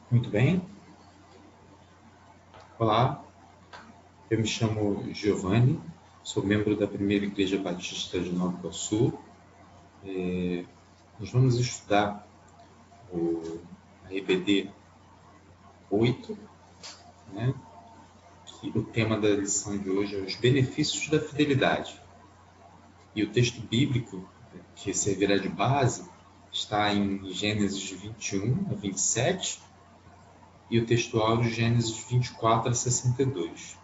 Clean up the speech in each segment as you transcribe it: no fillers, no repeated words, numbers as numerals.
Muito bem. Olá, eu me chamo Giovanni, sou membro da Primeira Igreja Batista de Nova Iguaçu. Nós vamos estudar a EBD 8, né? E o tema da lição de hoje é os benefícios da fidelidade. E o texto bíblico que servirá de base está em Gênesis 21 a 27 e o texto áureo Gênesis 24 a 62.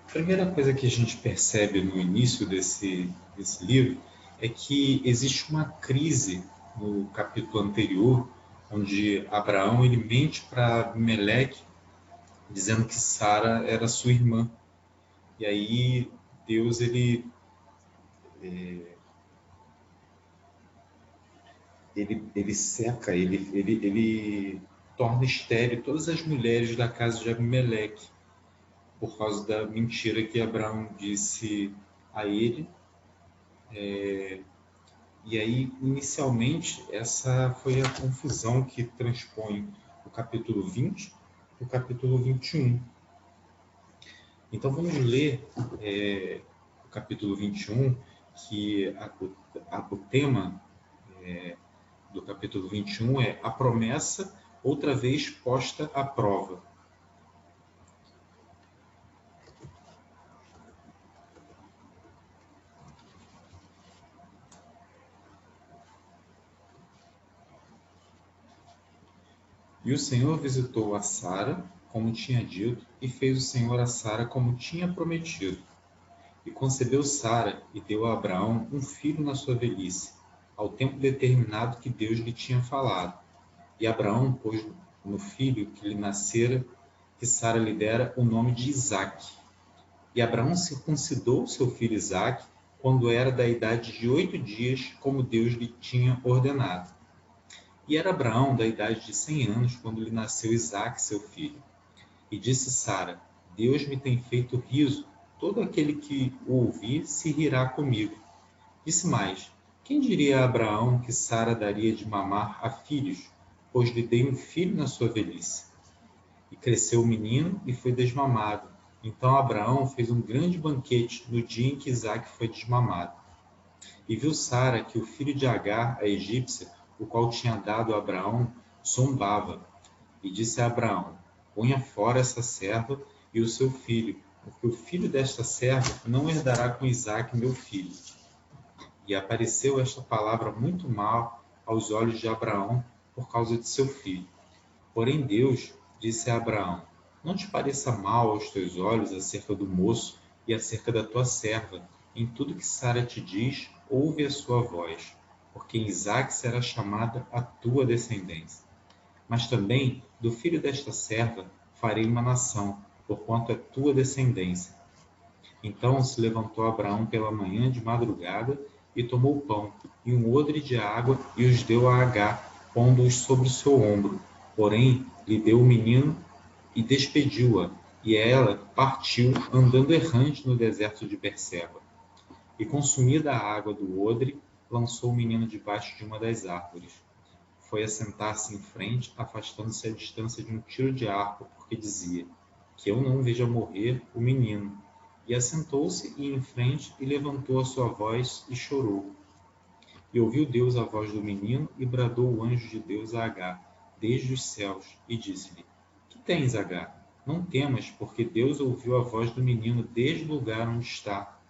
A primeira coisa que a gente percebe no início desse livro é que existe uma crise no capítulo anterior, onde Abraão ele mente para Abimeleque, dizendo que Sara era sua irmã. E aí Deus ele seca, ele torna estéril todas as mulheres da casa de Abimeleque, por causa da mentira que Abraão disse a ele. E aí, inicialmente, essa foi a confusão que transpõe o capítulo 20 e o capítulo 21. Então, vamos ler o capítulo 21, que o tema do capítulo 21 é a promessa outra vez posta à prova. E o Senhor visitou a Sara, como tinha dito, e fez o Senhor a Sara como tinha prometido. E concebeu Sara e deu a Abraão um filho na sua velhice, ao tempo determinado que Deus lhe tinha falado. E Abraão pôs no filho que lhe nascera, que Sara lhe dera, o nome de Isaque. E Abraão circuncidou seu filho Isaque, quando era da idade de 8 dias, como Deus lhe tinha ordenado. E era Abraão da idade de 100 anos, quando lhe nasceu Isaque, seu filho. E disse Sara: Deus me tem feito riso, todo aquele que o ouvir se rirá comigo. Disse mais: Quem diria a Abraão que Sara daria de mamar a filhos, pois lhe dei um filho na sua velhice? E cresceu o menino e foi desmamado. Então Abraão fez um grande banquete no dia em que Isaque foi desmamado. E viu Sara que o filho de Agar, a egípcia, o qual tinha dado a Abraão, zombava. E disse a Abraão: Ponha fora essa serva e o seu filho, porque o filho desta serva não herdará com Isaque, meu filho. E apareceu esta palavra muito mal aos olhos de Abraão por causa de seu filho. Porém Deus disse a Abraão: Não te pareça mal aos teus olhos acerca do moço e acerca da tua serva. Em tudo que Sara te diz, ouve a sua voz, porque em Isaque será chamada a tua descendência. Mas também do filho desta serva farei uma nação, porquanto é tua descendência. Então se levantou Abraão pela manhã de madrugada e tomou pão e um odre de água e os deu a Agar, pondo-os sobre o seu ombro. Porém lhe deu o menino e despediu-a, e ela partiu, andando errante no deserto de Berseba. E consumida a água do odre, lançou o menino debaixo de uma das árvores. Foi assentar-se em frente, afastando-se à distância de um tiro de arco, porque dizia: Que eu não veja morrer o menino. E assentou-se em frente e levantou a sua voz e chorou. E ouviu Deus a voz do menino e bradou o anjo de Deus a Agar, desde os céus, e disse-lhe: Que tens, Agar? Não temas, porque Deus ouviu a voz do menino desde o lugar onde está.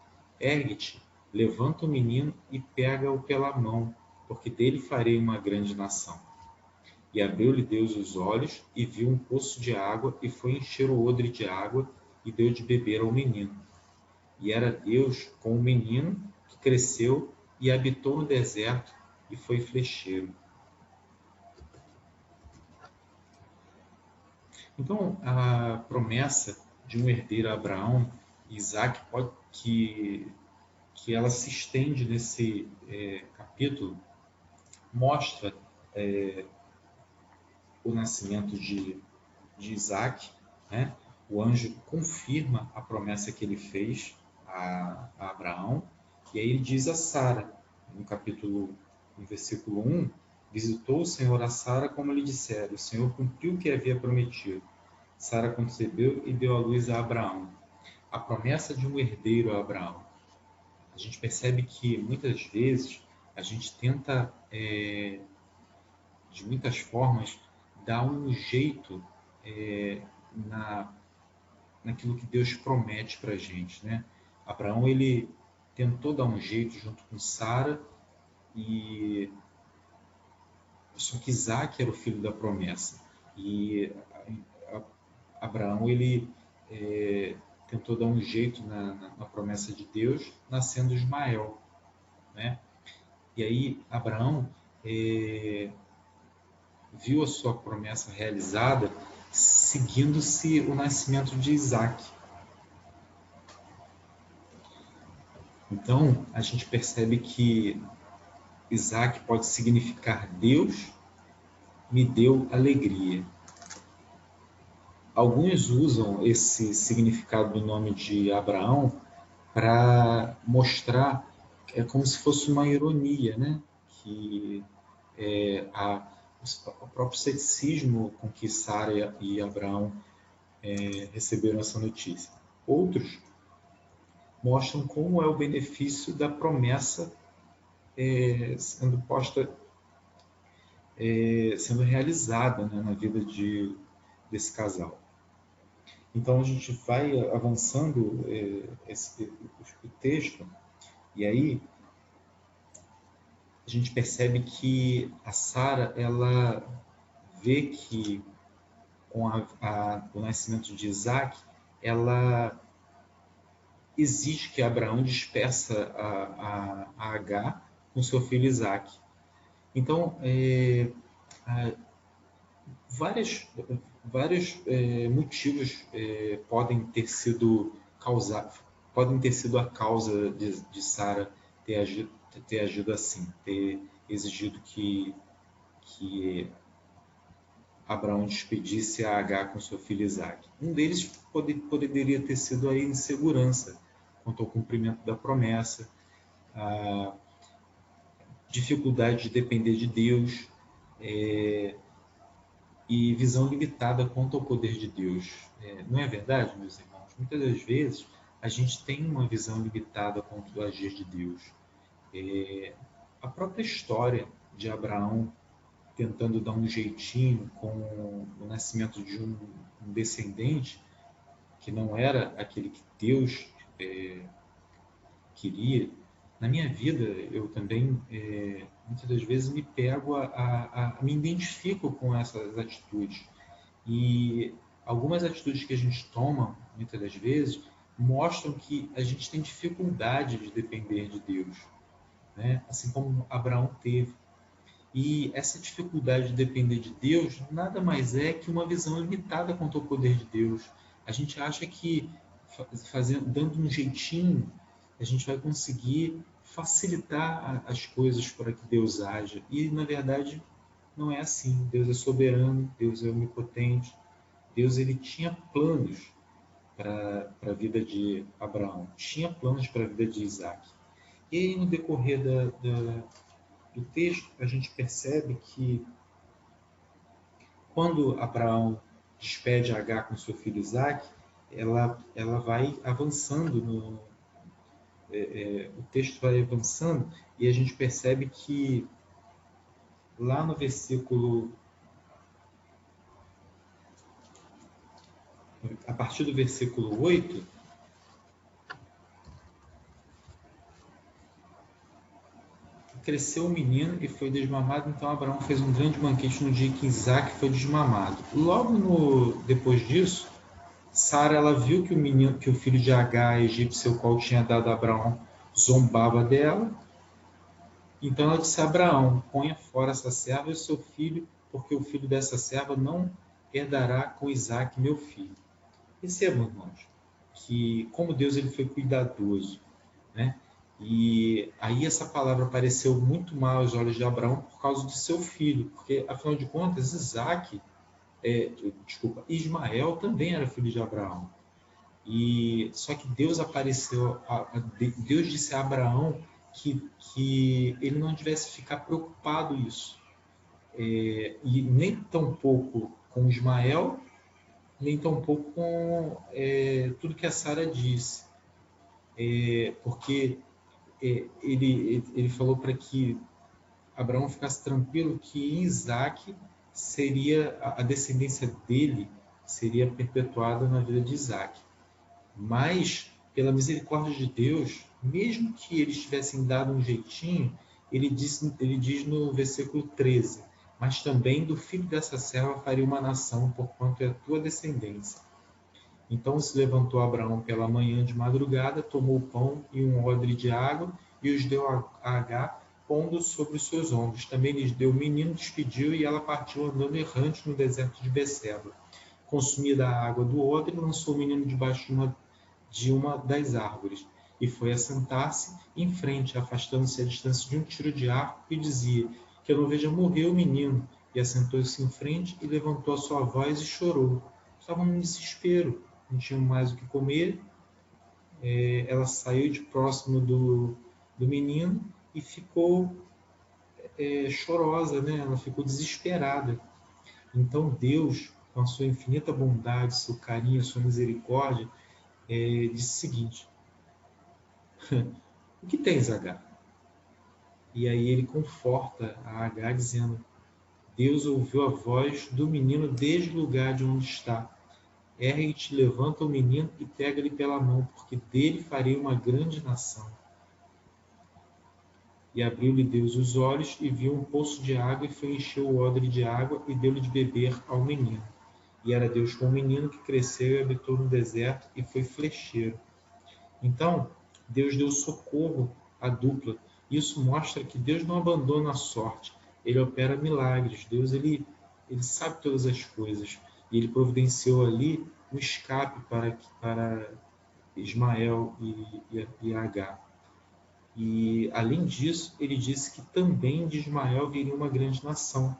Ergue-te, levanta o menino e pega-o pela mão, porque dele farei uma grande nação. E abriu-lhe Deus os olhos, e viu um poço de água, e foi encher o odre de água, e deu de beber ao menino. E era Deus com o menino, que cresceu, e habitou no deserto, e foi flecheiro. Então, a promessa de um herdeiro a Abraão, Isaac, que ela se estende nesse capítulo, mostra o nascimento de Isaac, né? O anjo confirma a promessa que ele fez a a Abraão, e aí ele diz a Sara, no versículo 1, visitou o Senhor a Sara como lhe dissera, o Senhor cumpriu o que havia prometido. Sara concebeu e deu à luz a Abraão. A promessa de um herdeiro a Abraão. A gente percebe que muitas vezes a gente tenta, de muitas formas, dar um jeito naquilo que Deus promete para a gente, né? Abraão, ele tentou dar um jeito junto com Sara, e só que Isaac era o filho da promessa. E Abraão, ele tentou dar um jeito na promessa de Deus, nascendo Ismael, né? E aí Abraão viu a sua promessa realizada seguindo-se o nascimento de Isaac. Então, a gente percebe que Isaac pode significar Deus me deu alegria. Alguns usam esse significado do nome de Abraão para mostrar, como se fosse uma ironia, né? Que o próprio ceticismo com que Sara e Abraão receberam essa notícia. Outros mostram como é o benefício da promessa sendo posta, sendo realizada, né, na vida desse casal. Então a gente vai avançando o texto, e aí a gente percebe que a Sara, ela vê que com o nascimento de Isaac, ela exige que Abraão despeça a Agar com seu filho Isaac. Então, vários motivos podem ter sido a causa de Sara ter agido assim, ter exigido que Abraão despedisse a Agar com seu filho Isaac. Um deles poderia ter sido a insegurança quanto ao cumprimento da promessa, a dificuldade de depender de Deus, e visão limitada quanto ao poder de Deus. Não é verdade, meus irmãos? Muitas das vezes a gente tem uma visão limitada quanto ao agir de Deus. A própria história de Abraão tentando dar um jeitinho com o nascimento de um descendente que não era aquele que Deus queria. Na minha vida, eu também, muitas das vezes, me pego me identifico com essas atitudes. E algumas atitudes que a gente toma, muitas das vezes, mostram que a gente tem dificuldade de depender de Deus, né? Assim como Abraão teve. E essa dificuldade de depender de Deus nada mais é que uma visão limitada quanto ao poder de Deus. A gente acha que dando um jeitinho, a gente vai conseguir facilitar as coisas para que Deus haja. E, na verdade, não é assim. Deus é soberano, Deus é onipotente. Deus, ele tinha planos para a vida de Abraão, tinha planos para a vida de Isaac. E aí, no decorrer do texto, a gente percebe que quando Abraão despede Agar com seu filho Isaac, ela vai avançando, o texto vai avançando, e a gente percebe que lá no versículo, a partir do versículo 8, cresceu o menino e foi desmamado, então Abraão fez um grande banquete no dia que Isaac foi desmamado. Logo depois disso, Sara, ela viu que o filho de Agar, egípcio, o qual tinha dado a Abraão, zombava dela. Então ela disse a Abraão: ponha fora essa serva e o seu filho, porque o filho dessa serva não herdará com Isaac, meu filho. Percebam, irmãos, que como Deus, ele foi cuidadoso, né? E aí essa palavra pareceu muito mal aos olhos de Abraão por causa do seu filho, porque afinal de contas Ismael também era filho de Abraão. E só que Deus apareceu, Deus disse a Abraão que ele não devesse ficar preocupado isso, e nem tampouco com Ismael, nem tampouco com tudo que a Sara disse, porque ele falou para que Abraão ficasse tranquilo que em Isaac seria a descendência dele seria perpetuada na vida de Isaac. Mas, pela misericórdia de Deus, mesmo que eles tivessem dado um jeitinho, ele diz no versículo 13: mas também do filho dessa serva faria uma nação, porquanto é a tua descendência. Então se levantou Abraão pela manhã de madrugada, tomou pão e um odre de água, e os deu a Agar, pondo sobre os seus ombros. Também lhes deu o menino, despediu, e ela partiu andando errante no deserto de Beceba. Consumida a água do odre, lançou o menino debaixo de uma das árvores, e foi assentar-se em frente, afastando-se a distância de um tiro de arco, e dizia: que eu não veja morrer o menino. E assentou-se em frente e levantou a sua voz e chorou. Estavam num desespero, não tinham mais o que comer. Ela saiu de próximo do menino e ficou chorosa, né? Ela ficou desesperada. Então Deus, com a sua infinita bondade, seu carinho, sua misericórdia, disse o seguinte: o que tens, Agar? E aí ele conforta a Agar dizendo: Deus ouviu a voz do menino desde o lugar de onde está. Ergue-te, levanta o menino e pega-lhe pela mão, porque dele farei uma grande nação. E abriu-lhe Deus os olhos e viu um poço de água, e foi encher o odre de água e deu-lhe de beber ao menino. E era Deus com o menino, que cresceu e habitou no deserto e foi flecheiro. Então, Deus deu socorro à dupla. Isso mostra que Deus não abandona a sorte. Ele opera milagres. Deus ele sabe todas as coisas. E ele providenciou ali um escape para Ismael e Agar. E, além disso, ele disse que também de Ismael viria uma grande nação.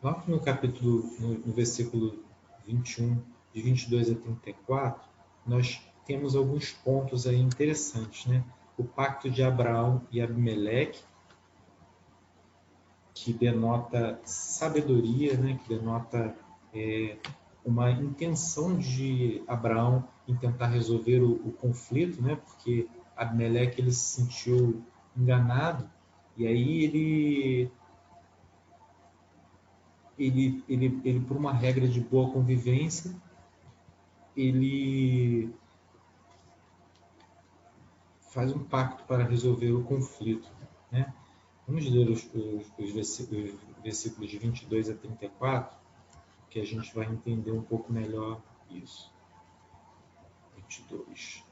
Lá no capítulo, no versículo 21, de 22 a 34, nós temos alguns pontos aí interessantes, né? O pacto de Abraão e Abimeleque, que denota sabedoria, né? Que denota uma intenção de Abraão em tentar resolver o conflito, né? Porque Abimeleque ele se sentiu enganado e aí ele por uma regra de boa convivência, ele faz um pacto para resolver o conflito, né? Vamos ler os versículos de 22 a 34, que a gente vai entender um pouco melhor isso. 22.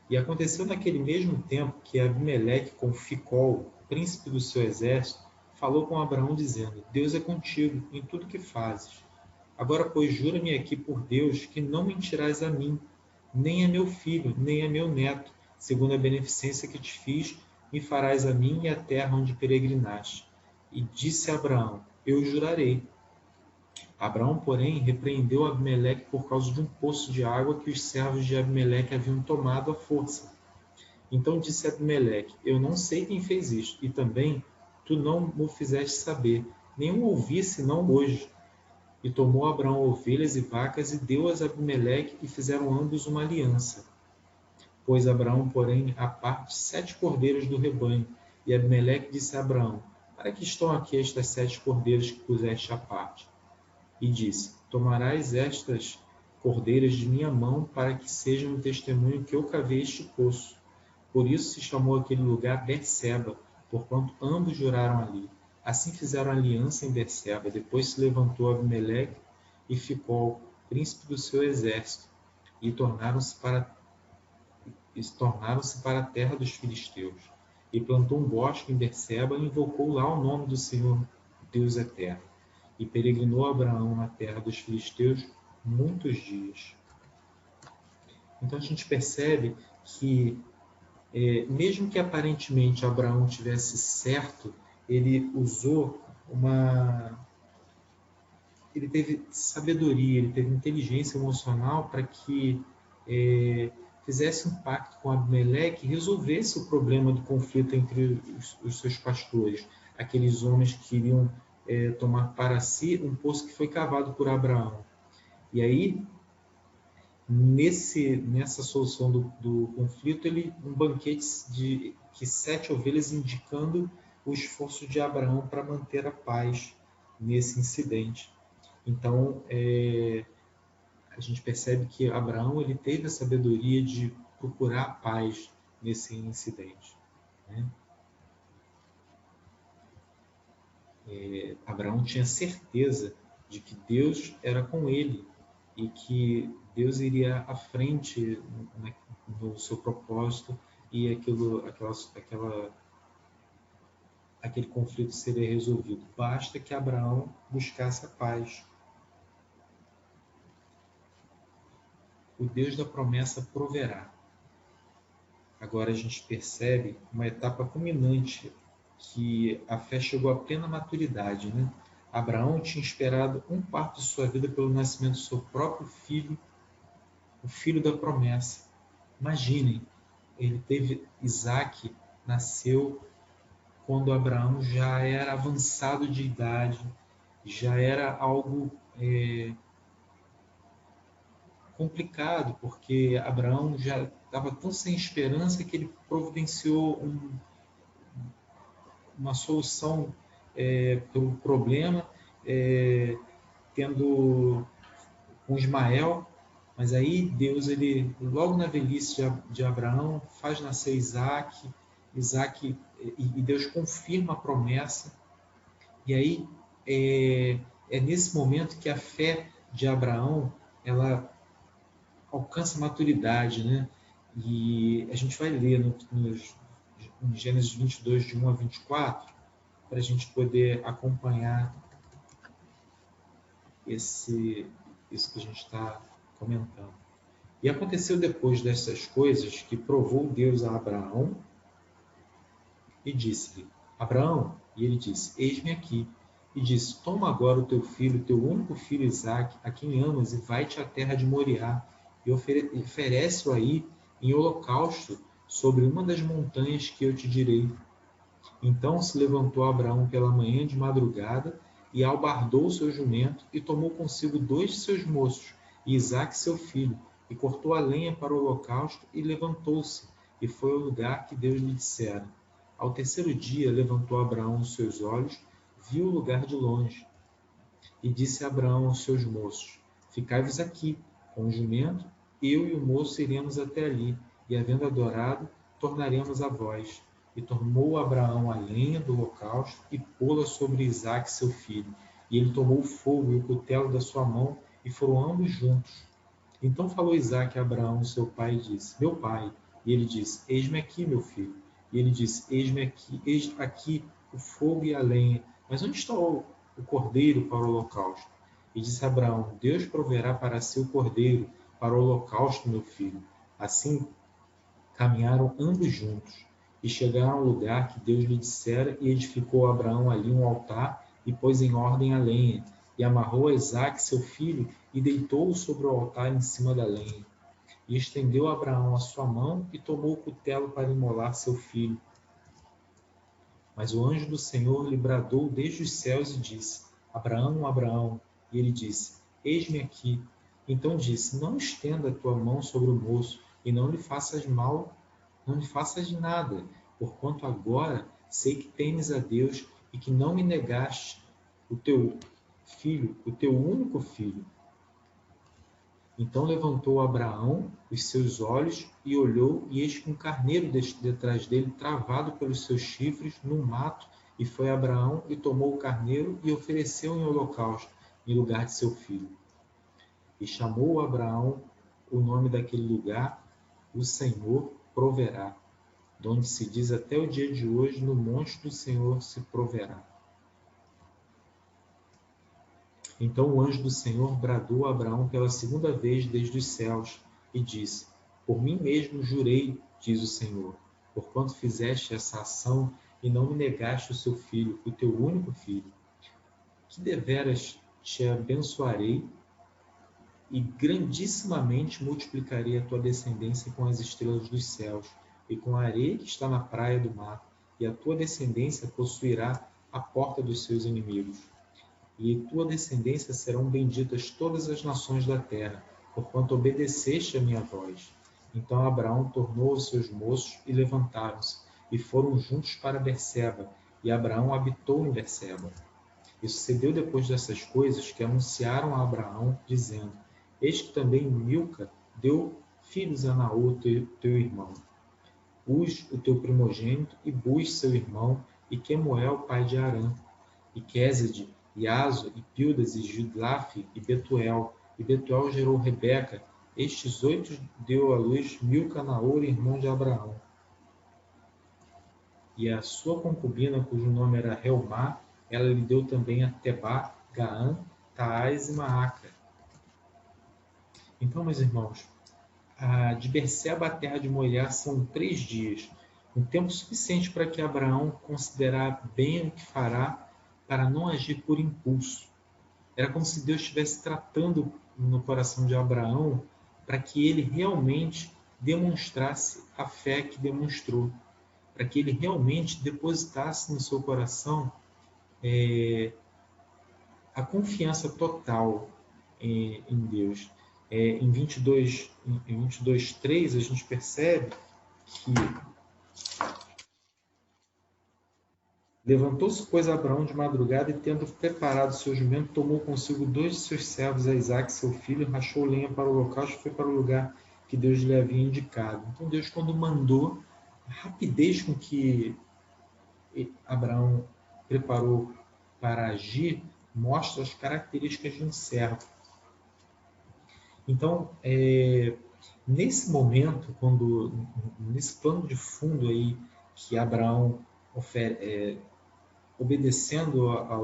E aconteceu naquele mesmo tempo que Abimeleque, com Ficol, príncipe do seu exército, falou com Abraão, dizendo: Deus é contigo em tudo que fazes. Agora, pois, jura-me aqui por Deus que não mentirás a mim, nem a meu filho, nem a meu neto, segundo a beneficência que te fiz, me farás a mim e a terra onde peregrinaste. E disse Abraão: eu jurarei. Abraão, porém, repreendeu Abimeleque por causa de um poço de água que os servos de Abimeleque haviam tomado à força. Então disse Abimeleque: eu não sei quem fez isto, e também tu não mo fizeste saber, nem o ouvi senão hoje. E tomou Abraão ovelhas e vacas e deu-as a Abimeleque, e fizeram ambos uma aliança. Pôs Abraão, porém, à parte 7 cordeiros do rebanho. E Abimeleque disse a Abraão: para que estão aqui estas 7 cordeiras que puseste à parte? E disse: tomarás estas cordeiras de minha mão, para que sejam um testemunho que eu cavei este poço. Por isso se chamou aquele lugar Berseba, porquanto ambos juraram ali. Assim fizeram aliança em Berseba. Depois se levantou Abimeleque e Ficol, príncipe do seu exército, e tornaram-se para a terra dos filisteus. E plantou um bosque em Berseba e invocou lá o nome do Senhor Deus eterno. E peregrinou Abraão na terra dos filisteus muitos dias. Então a gente percebe que mesmo que aparentemente Abraão tivesse certo, ele usou ele teve sabedoria, ele teve inteligência emocional para que fizesse um pacto com Abimeleque e resolvesse o problema do conflito entre os seus pastores, aqueles homens que queriam tomar para si um poço que foi cavado por Abraão. E aí, nessa solução do conflito, um banquete que 7 ovelhas indicando o esforço de Abraão para manter a paz nesse incidente. Então, a gente percebe que Abraão ele teve a sabedoria de procurar a paz nesse incidente, né? Abraão tinha certeza de que Deus era com ele e que Deus iria à frente no seu propósito e aquele conflito seria resolvido. Basta que Abraão buscasse a paz. O Deus da promessa proverá. Agora a gente percebe uma etapa culminante que a fé chegou à plena maturidade, né? Abraão tinha esperado um quarto de sua vida pelo nascimento do seu próprio filho, o filho da promessa. Imaginem, ele teve Isaac, nasceu quando Abraão já era avançado de idade, já era algo complicado, porque Abraão já estava tão sem esperança que ele providenciou uma solução para o problema, tendo com Ismael, mas aí Deus, ele, logo na velhice de Abraão, faz nascer Isaac, e Deus confirma a promessa, e aí é nesse momento que a fé de Abraão, ela alcança maturidade, né? E a gente vai ler em Gênesis 22, de 1 a 24, para a gente poder acompanhar isso que a gente está comentando. E aconteceu depois dessas coisas que provou Deus a Abraão e disse-lhe: Abraão, e ele disse: Eis-me aqui. E disse: Toma agora o teu filho, teu único filho Isaque, a quem amas, e vai-te à terra de Moriá, e oferece-o aí em holocausto sobre uma das montanhas que eu te direi. Então se levantou Abraão pela manhã de madrugada, e albardou o seu jumento, e tomou consigo 2 de seus moços, e Isaque seu filho, e cortou a lenha para o holocausto, e levantou-se, e foi ao lugar que Deus lhe dissera. Ao terceiro dia levantou Abraão os seus olhos, viu o lugar de longe, e disse a Abraão aos seus moços: Ficai-vos aqui, com o jumento, eu e o moço iremos até ali, e havendo adorado, tornaremos a vós. E tomou Abraão a lenha do holocausto e pô-la sobre Isaque seu filho. E ele tomou o fogo e o cutelo da sua mão, e foram ambos juntos. Então falou Isaque a Abraão, seu pai, e disse: Meu pai. E ele disse: Eis-me aqui, meu filho. E ele disse: Eis-me aqui, eis aqui o fogo e a lenha. Mas onde está o cordeiro para o holocausto? E disse Abraão: Deus proverá para si o cordeiro para o holocausto, meu filho. Assim caminharam ambos juntos e chegaram ao lugar que Deus lhe dissera, e edificou Abraão ali um altar e pôs em ordem a lenha, e amarrou a Isaque seu filho e deitou-o sobre o altar em cima da lenha. E estendeu Abraão a sua mão e tomou o cutelo para imolar seu filho. Mas o anjo do Senhor lhe bradou desde os céus e disse: Abraão, Abraão. E ele disse: Eis-me aqui. Então disse: Não estenda a tua mão sobre o moço e não lhe faças mal, não lhe faças nada, porquanto agora sei que temes a Deus e que não me negaste o teu filho, o teu único filho. Então levantou Abraão os seus olhos e olhou, e eis que um carneiro detrás dele, travado pelos seus chifres, no mato, e foi Abraão e tomou o carneiro e ofereceu em holocausto, em lugar de seu filho. E chamou Abraão o nome daquele lugar: O Senhor proverá, donde se diz até o dia de hoje: No monte do Senhor se proverá. Então o anjo do Senhor bradou a Abraão pela segunda vez desde os céus, e disse: Por mim mesmo jurei, diz o Senhor, porquanto fizeste essa ação e não me negaste o seu filho, o teu único filho, que deveras te abençoarei e grandissimamente multiplicarei a tua descendência com as estrelas dos céus e com a areia que está na praia do mar, e a tua descendência possuirá a porta dos seus inimigos. E em tua descendência serão benditas todas as nações da terra, porquanto obedeceste a minha voz. Então Abraão tornou os seus moços e levantaram-se, e foram juntos para Berseba, e Abraão habitou em Berseba. E sucedeu depois dessas coisas que anunciaram a Abraão, dizendo: Eis que também Milca deu filhos a Naor, teu irmão, Uz, o teu primogênito, e Buz, seu irmão, e Quemuel, pai de Arã, e Quésede, e Azo, e Pildas, e Jidlaf, e Betuel. E Betuel gerou Rebeca. Estes 8 deu à luz Milca, Naor, irmão de Abraão. E a sua concubina, cujo nome era Reumá, ela lhe deu também a Tebá, Gaã, Taás e Maaca. Então, meus irmãos, de Berseba à terra de Moriá são 3 dias, um tempo suficiente para que Abraão considerar bem o que fará para não agir por impulso. Era como se Deus estivesse tratando no coração de Abraão para que ele realmente demonstrasse a fé que demonstrou, para que ele realmente depositasse no seu coração a confiança total em Deus. Em 22:3 a gente percebe que levantou-se, pois, Abraão de madrugada, e tendo preparado seu jumento, tomou consigo 2 de seus servos, a Isaque, seu filho, rachou lenha para o holocausto e foi para o lugar que Deus lhe havia indicado. Então Deus, quando mandou, a rapidez com que Abraão preparou para agir, mostra as características de um servo. Então, nesse momento, nesse plano de fundo aí que Abraão obedecendo a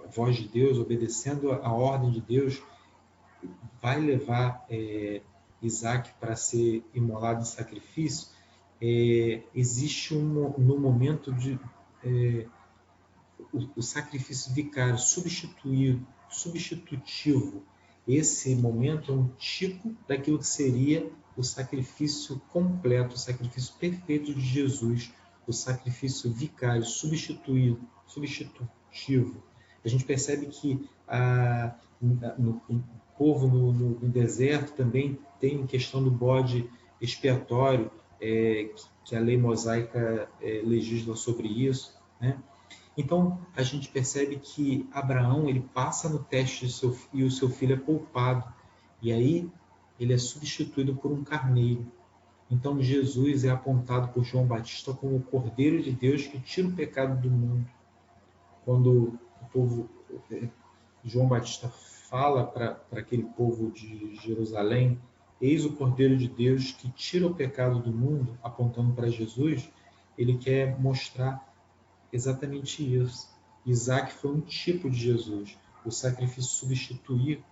voz de Deus, obedecendo a ordem de Deus, vai levar Isaac para ser imolado em sacrifício, existe no momento o sacrifício vicário, substitutivo. Esse momento é um tipo daquilo que seria o sacrifício completo, o sacrifício perfeito de Jesus, o sacrifício vicário, substitutivo. A gente percebe que o povo no deserto também tem questão do bode expiatório, que a lei mosaica legisla sobre isso, né? Então, a gente percebe que Abraão ele passa no teste e o seu filho é poupado. E aí ele é substituído por um carneiro. Então, Jesus é apontado por João Batista como o Cordeiro de Deus que tira o pecado do mundo. Quando João Batista fala para aquele povo de Jerusalém: Eis o Cordeiro de Deus que tira o pecado do mundo, apontando para Jesus, ele quer mostrar exatamente isso. Isaac foi um tipo de Jesus, o sacrifício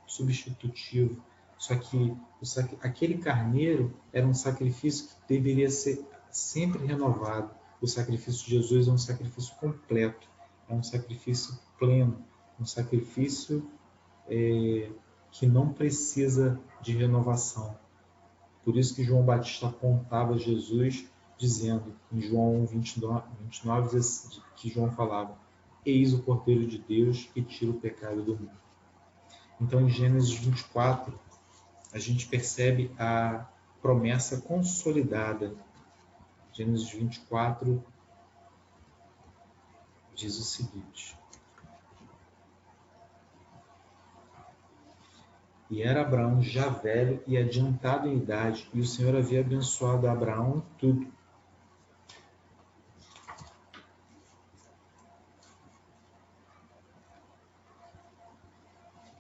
substitutivo. Só que aquele carneiro era um sacrifício que deveria ser sempre renovado. O sacrifício de Jesus é um sacrifício completo, é um sacrifício pleno, um sacrifício que não precisa de renovação. Por isso que João Batista apontava Jesus, dizendo em João 29, que João falava: Eis o Cordeiro de Deus que tira o pecado do mundo. Então, em Gênesis 24, a gente percebe a promessa consolidada. Gênesis 24 diz o seguinte: E era Abraão já velho e adiantado em idade, e o Senhor havia abençoado Abraão em tudo.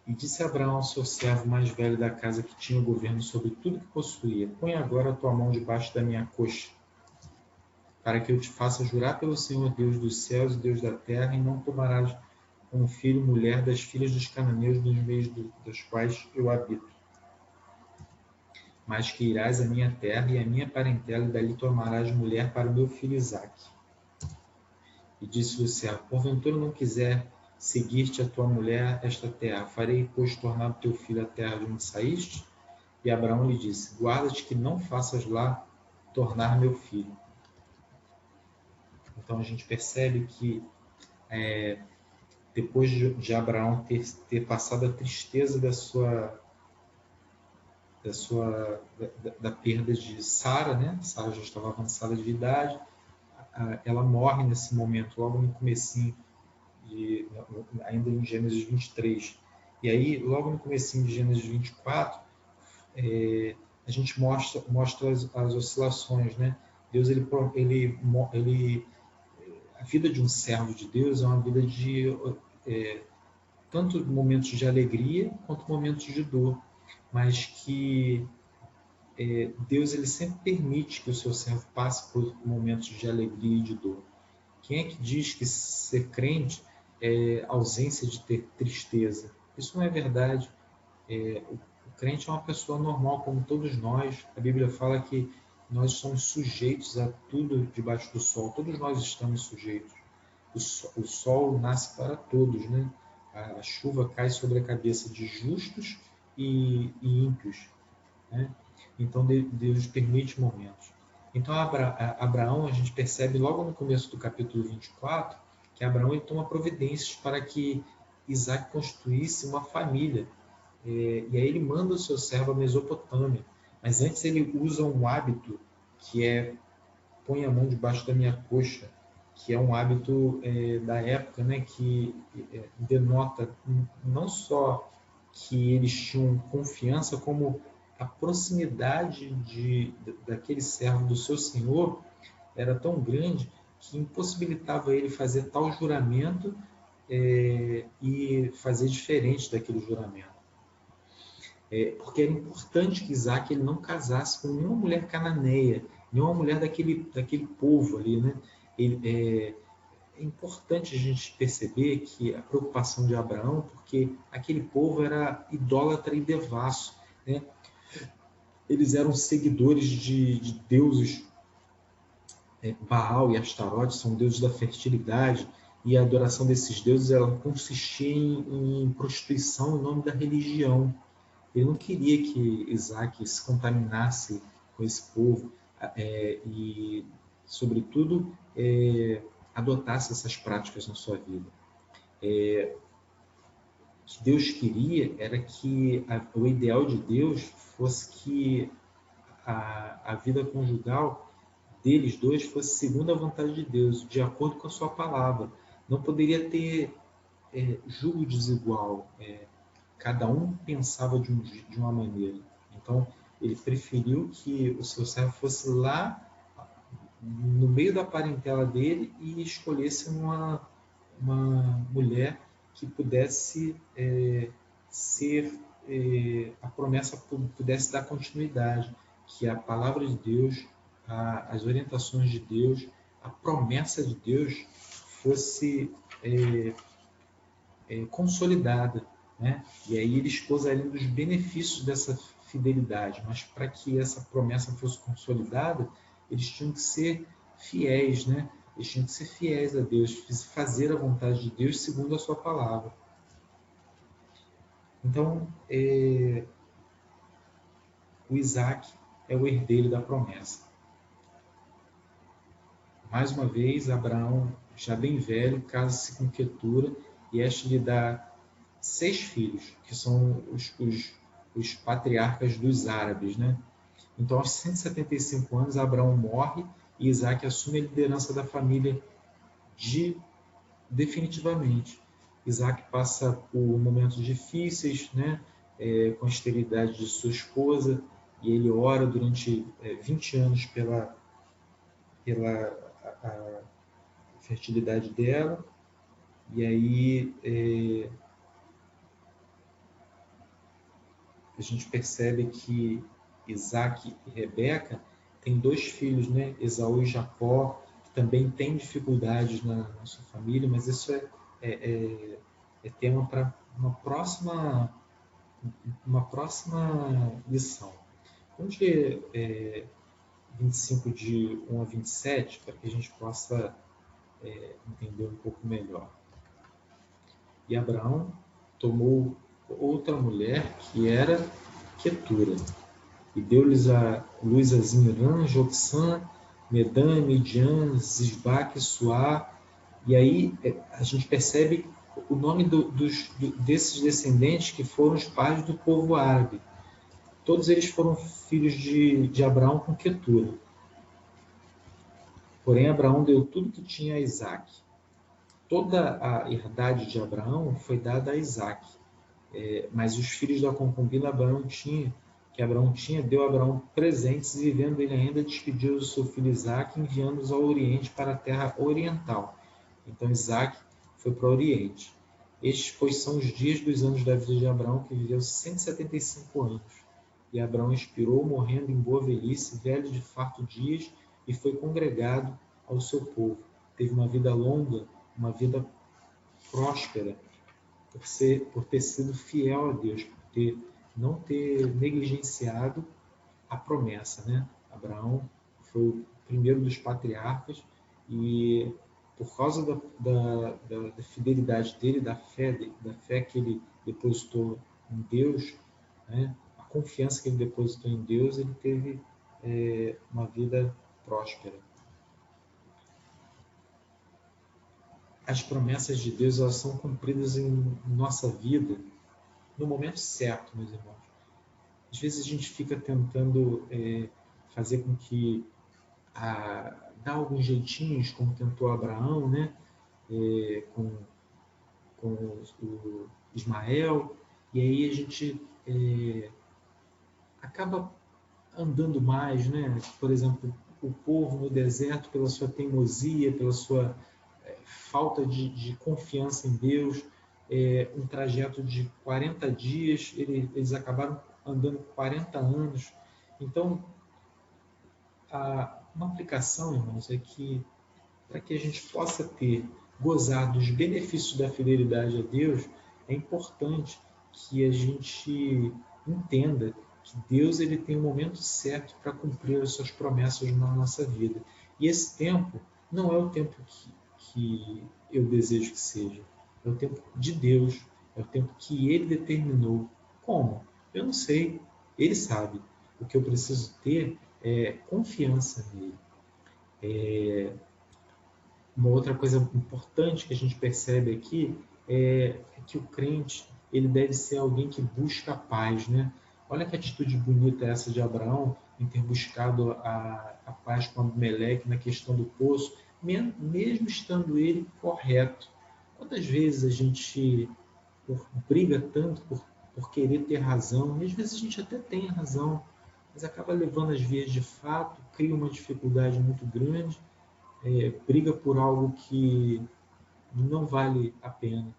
E disse Abraão ao seu servo mais velho da casa, que tinha o governo sobre tudo que possuía: Põe agora a tua mão debaixo da minha coxa, para que eu te faça jurar pelo Senhor Deus dos céus e Deus da terra, e não tomarás como filho mulher das filhas dos cananeus nos meios dos quais eu habito, mas que irás à minha terra e à minha parentela, e dali tomarás mulher para o meu filho Isaque. E disse-lhe o servo: Porventura não quiser seguir-te a tua mulher esta terra? Farei, pois, tornar o teu filho a terra de onde saíste? E Abraão lhe disse: guarda-te que não faças lá tornar meu filho. Então a gente percebe que depois de Abraão ter passado a tristeza da perda de Sara, né? Sara já estava avançada de idade, ela morre nesse momento, logo no comecinho, ainda em Gênesis 23. E aí, logo no comecinho de Gênesis 24, a gente mostra as oscilações, né? Deus, a vida de um servo de Deus é uma vida de tanto momentos de alegria quanto momentos de dor, mas que Deus ele sempre permite que o seu servo passe por momentos de alegria e de dor. Quem é que diz que ser crente é ausência de ter tristeza? Isso não é verdade. O crente é uma pessoa normal, como todos nós. A Bíblia fala que nós somos sujeitos a tudo debaixo do sol. Todos nós estamos sujeitos. O sol nasce para todos, né? A chuva cai sobre a cabeça de justos e ímpios, né? Então Deus permite momentos. Então Abraão, a gente percebe logo no começo do capítulo 24, que Abraão ele toma providências para que Isaac constituísse uma família. E aí ele manda o seu servo à Mesopotâmia. Mas antes ele usa um hábito que é põe a mão debaixo da minha coxa, que é um hábito da época, né, que denota não só que eles tinham confiança, como a proximidade daquele servo do seu senhor era tão grande que impossibilitava ele fazer tal juramento e fazer diferente daquele juramento. Porque era importante que Isaac ele não casasse com nenhuma mulher cananeia, nenhuma mulher daquele povo ali, né? É importante a gente perceber que a preocupação de Abraão, porque aquele povo era idólatra e devasso, né? Eles eram seguidores de deuses, Baal e Astarote são deuses da fertilidade, e a adoração desses deuses ela consistia em prostituição em nome da religião. Ele não queria que Isaac se contaminasse com esse povo e, sobretudo, adotasse essas práticas na sua vida. O que Deus queria era que o ideal de Deus fosse que a vida conjugal deles dois fosse segundo a vontade de Deus, de acordo com a sua palavra. Não poderia ter julgo desigual. Cada um pensava de uma maneira. Então, ele preferiu que o seu servo fosse lá no meio da parentela dele e escolhesse uma mulher que pudesse ser a promessa pudesse dar continuidade, que a palavra de Deus, as orientações de Deus, a promessa de Deus fosse consolidada, né? E aí eles gozariam dos benefícios dessa fidelidade, mas para que essa promessa fosse consolidada, eles tinham que ser fiéis, né? Eles tinham que ser fiéis a Deus, fazer a vontade de Deus segundo a sua palavra. Então, o Isaac é o herdeiro da promessa. Mais uma vez, Abraão, já bem velho, casa-se com Quetura e este lhe dá 6 filhos, que são os patriarcas dos árabes, né? Então, aos 175 anos, Abraão morre e Isaac assume a liderança da família definitivamente. Isaac passa por momentos difíceis, né? Com a esterilidade de sua esposa, e ele ora durante 20 anos pela a fertilidade dela, e aí a gente percebe que Isaac e Rebeca têm 2 filhos, né? Esaú e Jacó, que também têm dificuldades na sua família, mas isso é tema para uma próxima lição. Vamos ler 25 de 1 a 27, para que a gente possa entender um pouco melhor. E Abraão tomou outra mulher que era Quetura, e deu-lhes a luz a Zimrã, Joksã, Medã, Midian, Zisbaque, Suá. E aí a gente percebe o nome desses descendentes que foram os pais do povo árabe. Todos eles foram filhos de Abraão com Quetura. Porém, Abraão deu tudo que tinha a Isaac. Toda a herdade de Abraão foi dada a Isaac. Mas os filhos da concubina que Abraão tinha, deu a Abraão presentes, e vivendo ele ainda, despediu do seu filho Isaac, enviando-os ao Oriente, para a terra oriental. Então Isaac foi para o Oriente. Estes, pois, são os dias dos anos da vida de Abraão, que viveu 175 anos. E Abraão expirou, morrendo em boa velhice, velho de farto dias, e foi congregado ao seu povo. Teve uma vida longa, uma vida próspera, por ter sido fiel a Deus, não ter negligenciado a promessa, né? Abraão foi o primeiro dos patriarcas, e por causa da fidelidade dele, da fé que ele depositou em Deus, né? A confiança que ele depositou em Deus, ele teve uma vida próspera. As promessas de Deus, elas são cumpridas em nossa vida no momento certo, meus irmãos. Às vezes a gente fica tentando fazer com que dar alguns jeitinhos, como tentou Abraão, né? Com o Ismael, e aí a gente acaba andando mais, né? Por exemplo, o povo no deserto, pela sua teimosia, pela sua falta de confiança em Deus, um trajeto de 40 dias, eles acabaram andando 40 anos. Então, uma aplicação, irmãos, é que para que a gente possa gozar dos benefícios da fidelidade a Deus, é importante que a gente entenda que Deus ele tem um momento certo para cumprir as suas promessas na nossa vida. E esse tempo não é o tempo que eu desejo que seja. É o tempo de Deus. É o tempo que Ele determinou. Como? Eu não sei. Ele sabe. O que eu preciso ter é confiança nele. Uma outra coisa importante que a gente percebe aqui é que o crente ele deve ser alguém que busca a paz, né? Olha que atitude bonita essa de Abraão em ter buscado a paz com Abimeleque na questão do poço, mesmo estando ele correto. Quantas vezes a gente briga tanto por querer ter razão, e às vezes a gente até tem razão, mas acaba levando as vias de fato, cria uma dificuldade muito grande, briga por algo que não vale a pena.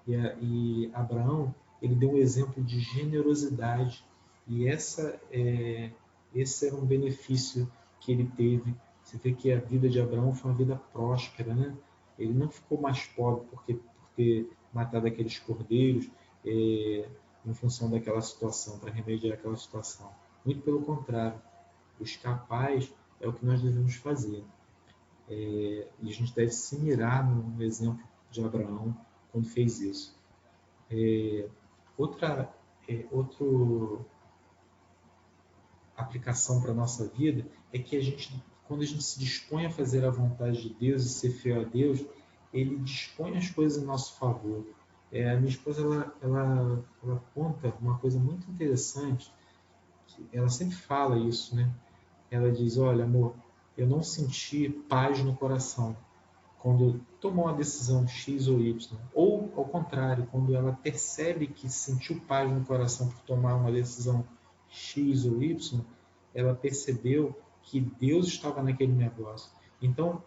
E Abraão, ele deu um exemplo de generosidade, e esse era um benefício que ele teve. Você vê que a vida de Abraão foi uma vida próspera, né? Ele não ficou mais pobre por ter matado aqueles cordeiros em função daquela situação, para remediar aquela situação. Muito pelo contrário, buscar paz é o que nós devemos fazer. E a gente deve se mirar no exemplo de Abraão quando fez isso. Outra aplicação para a nossa vida é que quando a gente se dispõe a fazer a vontade de Deus e ser fiel a Deus, Ele dispõe as coisas em nosso favor. A minha esposa ela conta uma coisa muito interessante, que ela sempre fala isso, né? Ela diz: olha, amor, eu não senti paz no coração quando tomou uma decisão X ou Y. Ou, ao contrário, quando ela percebe que sentiu paz no coração por tomar uma decisão X ou Y, ela percebeu que Deus estava naquele negócio. Então,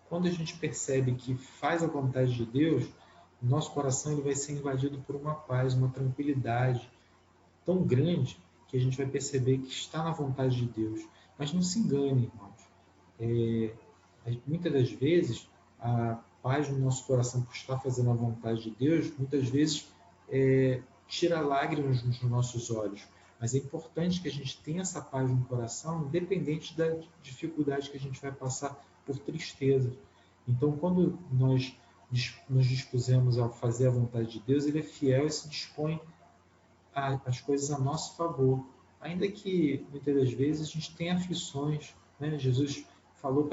quando a gente percebe que faz a vontade de Deus, nosso coração ele vai ser invadido por uma paz, uma tranquilidade tão grande que a gente vai perceber que está na vontade de Deus. Mas não se engane, irmãos. Muitas das vezes, a paz no nosso coração por estar fazendo a vontade de Deus, muitas vezes tira lágrimas dos nossos olhos. Mas é importante que a gente tenha essa paz no coração, independente da dificuldade que a gente vai passar por tristeza. Então, quando nós nos dispusemos a fazer a vontade de Deus, Ele é fiel e se dispõe as coisas a nosso favor. Ainda que muitas das vezes a gente tenha aflições, né? Jesus falou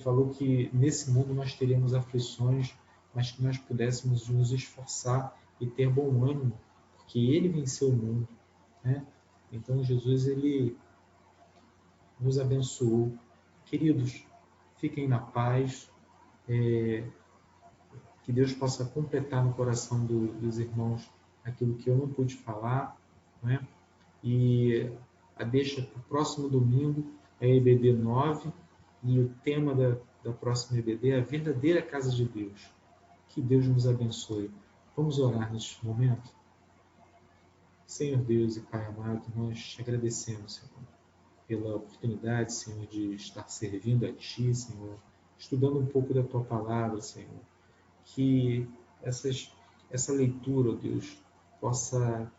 falou que nesse mundo nós teríamos aflições, mas que nós pudéssemos nos esforçar e ter bom ânimo, porque Ele venceu o mundo, né? Então Jesus ele nos abençoou. Queridos, fiquem na paz, que Deus possa completar no coração dos irmãos aquilo que eu não pude falar, né? E a deixa para o próximo domingo é a EBD 9 e o tema da próxima EBD é a verdadeira casa de Deus. Que Deus nos abençoe. Vamos orar neste momento? Senhor Deus e Pai amado, nós te agradecemos, Senhor, pela oportunidade, Senhor, de estar servindo a Ti, Senhor, estudando um pouco da Tua palavra, Senhor. Que essa leitura, ó Deus, possa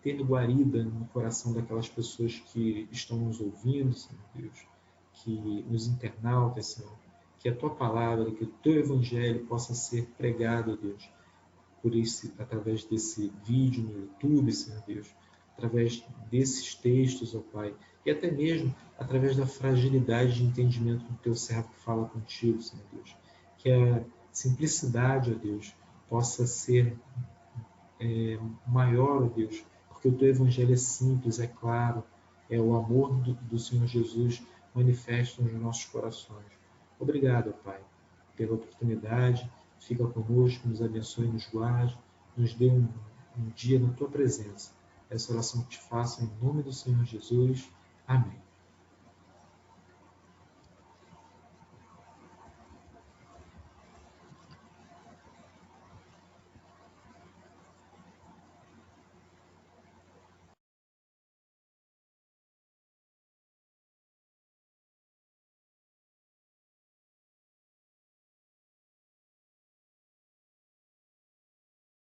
ter guarida no coração daquelas pessoas que estão nos ouvindo, Senhor Deus, que nos internautas, Senhor, que a Tua palavra, que o Teu Evangelho possa ser pregado, ó Deus, através desse vídeo no YouTube, Senhor Deus, através desses textos, ó Pai, e até mesmo através da fragilidade de entendimento do Teu servo que fala contigo, Senhor Deus. Que a simplicidade, ó Deus, possa ser maior, ó Deus, porque o Teu Evangelho é simples, é claro, é o amor do Senhor Jesus manifesto nos nossos corações. Obrigado, ó Pai, pela oportunidade. Fica conosco, nos abençoe, nos guarde, nos dê um dia na Tua presença. Essa oração que te faço em nome do Senhor Jesus. Amém.